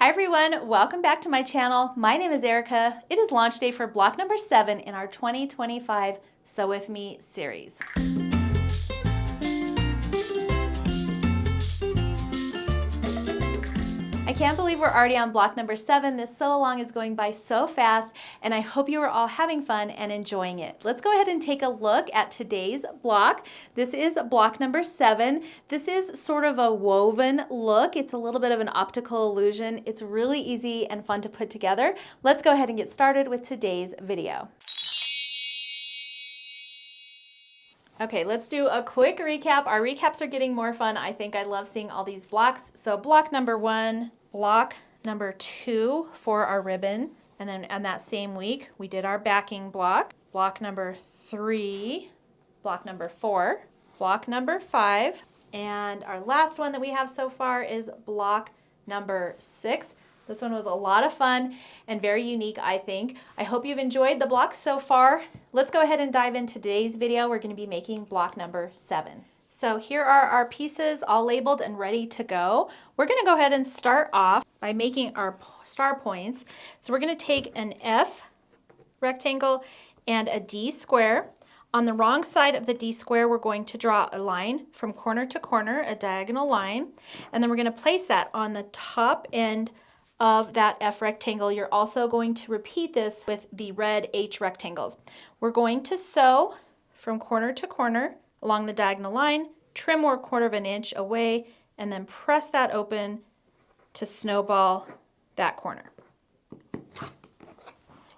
Hi everyone, welcome back to my channel. My name is Erica. It is launch day for block number 7 in our 2025 Sew With Me series. I can't believe we're already on block number 7. This sew along is going by so fast, and I hope you are all having fun and enjoying it. Let's go ahead and take a look at today's block. This is block number 7. This is sort of a woven look. It's a little bit of an optical illusion. It's really easy and fun to put together. Let's go ahead and get started with today's video. Okay, let's do a quick recap. Our recaps are getting more fun. I think I love seeing all these blocks. So block number 1, block number 2 for our ribbon. And then on that same week, we did our backing block. Block number 3, block number 4, block number 5. And our last one that we have so far is block number 6. This one was a lot of fun and very unique, I think. I hope you've enjoyed the blocks so far. Let's go ahead and dive into today's video. We're going to be making block number 7. So here are our pieces all labeled and ready to go. We're going to go ahead and start off by making our star points. So we're going to take an F rectangle and a D square. On the wrong side of the D square, we're going to draw a line from corner to corner, a diagonal line, and then we're going to place that on the top end of that F rectangle. You're also going to repeat this with the red H rectangles. We're going to sew from corner to corner along the diagonal line, trim 1/4 inch away, and then press that open to snowball that corner.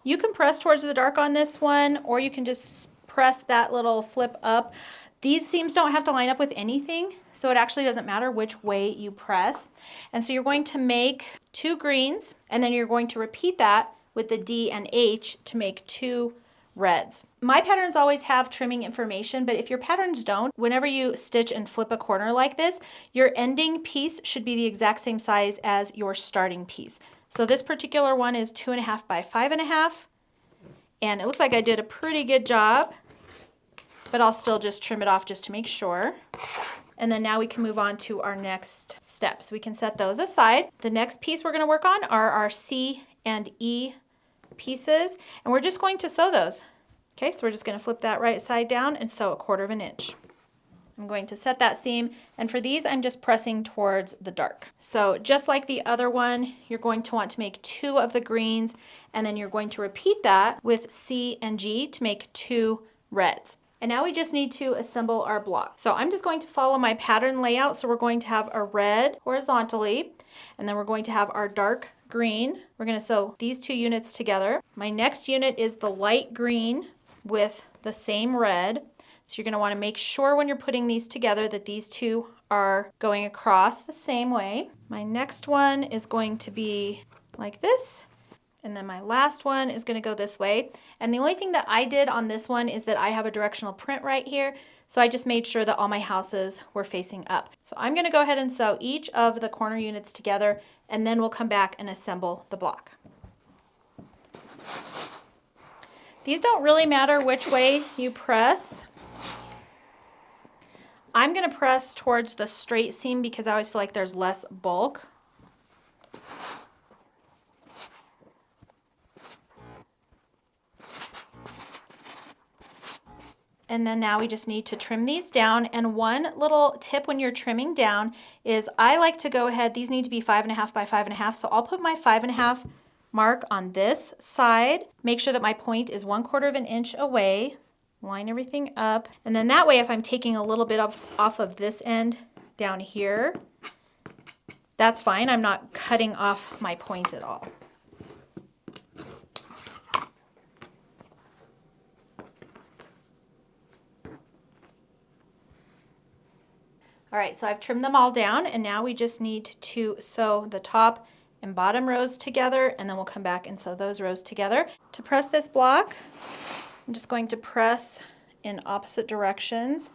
You can press towards the dark on this one, or you can just press that little flip up. These seams don't have to line up with anything, so it actually doesn't matter which way you press. And so you're going to make 2 greens, and then you're going to repeat that with the D and H to make 2 reds. My patterns always have trimming information, but if your patterns don't, whenever you stitch and flip a corner like this, your ending piece should be the exact same size as your starting piece. So this particular one is 2.5 by 5.5, and it looks like I did a pretty good job, but I'll still just trim it off just to make sure. And then now we can move on to our next steps. We can set those aside. The next piece we're going to work on are our C and E pieces, and we're just going to sew those. Okay, so we're just going to flip that right side down and sew 1/4 inch. I'm going to set that seam, and for these I'm just pressing towards the dark. So just like the other one, you're going to want to make 2 of the greens, and then you're going to repeat that with C and G to make 2 reds. And now we just need to assemble our block. So I'm just going to follow my pattern layout. So we're going to have a red horizontally, and then we're going to have our dark green. We're going to sew these 2 units together. My next unit is the light green with the same red. So you're going to want to make sure when you're putting these together that these 2 are going across the same way. My next one is going to be like this. And then my last one is going to go this way. And the only thing that I did on this one is that I have a directional print right here. So I just made sure that all my houses were facing up. So I'm going to go ahead and sew each of the corner units together, and then we'll come back and assemble the block. These don't really matter which way you press. I'm going to press towards the straight seam because I always feel like there's less bulk. And then now we just need to trim these down. And one little tip when you're trimming down is I like to go ahead, these need to be 5.5 by 5.5. So I'll put my 5.5 mark on this side. Make sure that my point is 1/4 inch away. Line everything up. And then that way, if I'm taking a little bit off of this end down here, that's fine. I'm not cutting off my point at all. All right, so I've trimmed them all down, and now we just need to sew the top and bottom rows together, and then we'll come back and sew those rows together. To press this block, I'm just going to press in opposite directions,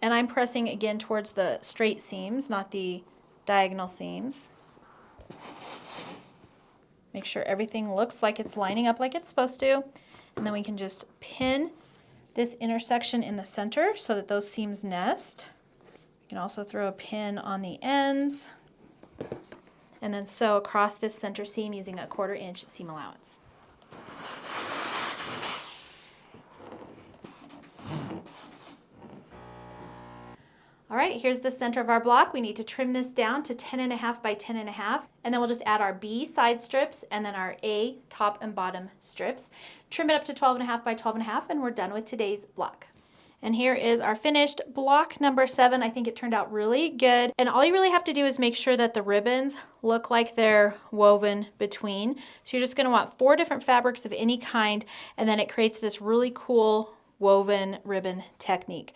and I'm pressing again towards the straight seams, not the diagonal seams. Make sure everything looks like it's lining up like it's supposed to, and then we can just pin this intersection in the center so that those seams nest. You can also throw a pin on the ends. and then sew across this center seam using a 1/4 inch seam allowance. All right, here's the center of our block. We need to trim this down to 10.5 by 10.5, and then we'll just add our B side strips and then our A top and bottom strips. Trim it up to 12.5 by 12.5, and we're done with today's block. And here is our finished block number 7. I think it turned out really good. And all you really have to do is make sure that the ribbons look like they're woven between. So you're just going to want 4 different fabrics of any kind, and then it creates this really cool woven ribbon technique.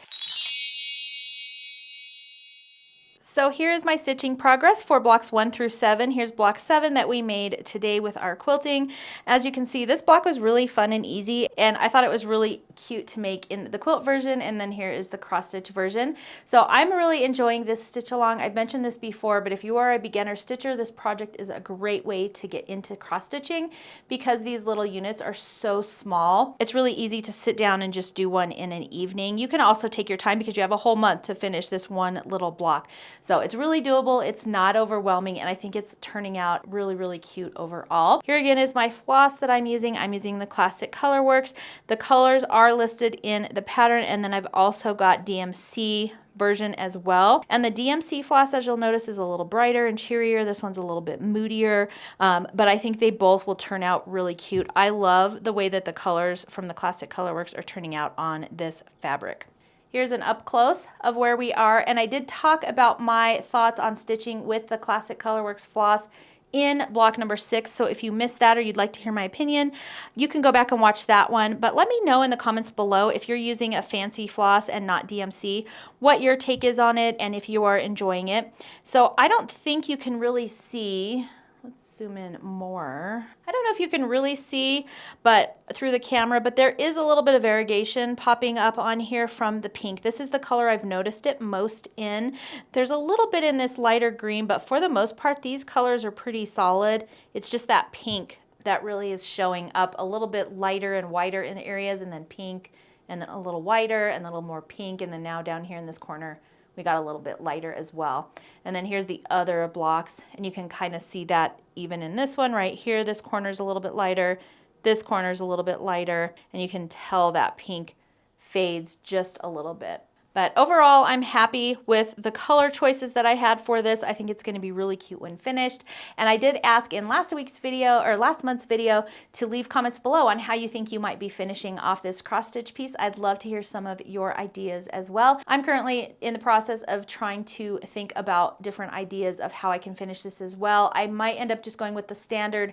So here is my stitching progress for blocks 1 through 7. Here's block 7 that we made today with our quilting. As you can see, this block was really fun and easy, and I thought it was really cute to make in the quilt version, and then here is the cross stitch version. So I'm really enjoying this stitch along. I've mentioned this before, but if you are a beginner stitcher, this project is a great way to get into cross stitching because these little units are so small. It's really easy to sit down and just do one in an evening. You can also take your time because you have a whole month to finish this one little block. So it's really doable, it's not overwhelming, and I think it's turning out really, really cute overall. Here again is my floss that I'm using. I'm using the Classic Colorworks. The colors are listed in the pattern, and then I've also got DMC version as well. And the DMC floss, as you'll notice, is a little brighter and cheerier. This one's a little bit moodier, but I think they both will turn out really cute. I love the way that the colors from the Classic Colorworks are turning out on this fabric. Here's an up close of where we are, and I did talk about my thoughts on stitching with the Classic Colorworks floss in block number 6, so if you missed that or you'd like to hear my opinion, you can go back and watch that one. But let me know in the comments below if you're using a fancy floss and not DMC, what your take is on it and if you are enjoying it. So I don't think you can really see. Let's zoom in more. I don't know if you can really see through the camera, but there is a little bit of variegation popping up on here from the pink. This is the color I've noticed it most in. There's a little bit in this lighter green, but for the most part, these colors are pretty solid. It's just that pink that really is showing up a little bit lighter and whiter in areas, and then pink, and then a little whiter, and a little more pink, and then now down here in this corner, we got a little bit lighter as well. And then here's the other blocks, and you can kind of see that even in this one right here. This corner is a little bit lighter, this corner is a little bit lighter, and you can tell that pink fades just a little bit. But overall, I'm happy with the color choices that I had for this. I think it's going to be really cute when finished. And I did ask in last month's video to leave comments below on how you think you might be finishing off this cross stitch piece. I'd love to hear some of your ideas as well. I'm currently in the process of trying to think about different ideas of how I can finish this as well. I might end up just going with the standard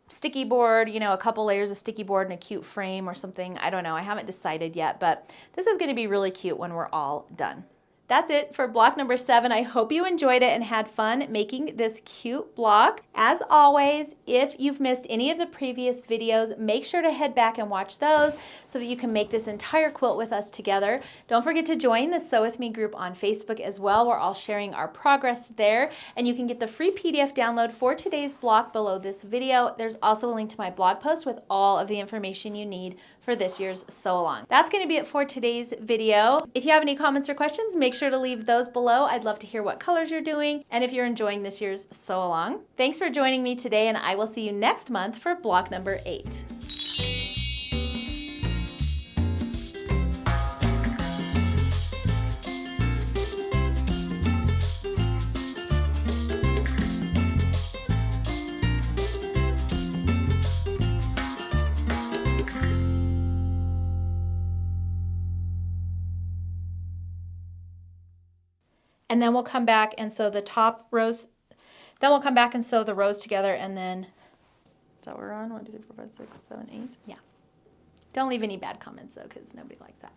sticky board, you know, a couple layers of sticky board and a cute frame or something. I don't know. I haven't decided yet, but this is going to be really cute when we're all done. That's it for block number 7. I hope you enjoyed it and had fun making this cute block. As always, if you've missed any of the previous videos, make sure to head back and watch those so that you can make this entire quilt with us together. Don't forget to join the Sew With Me group on Facebook as well. We're all sharing our progress there, and you can get the free PDF download for today's block below this video. There's also a link to my blog post with all of the information you need for this year's sew along. That's going to be it for today's video. If you have any comments or questions, make sure to leave those below. I'd love to hear what colors you're doing and if you're enjoying this year's sew along. Thanks for joining me today, and I will see you next month for block number 8. And then we'll come back and sew the top rows. Then we'll come back and sew the rows together, and then, is that what we're on? 1, 2, 3, 4, 5, 6, 7, 8. Yeah. Don't leave any bad comments though, because nobody likes that.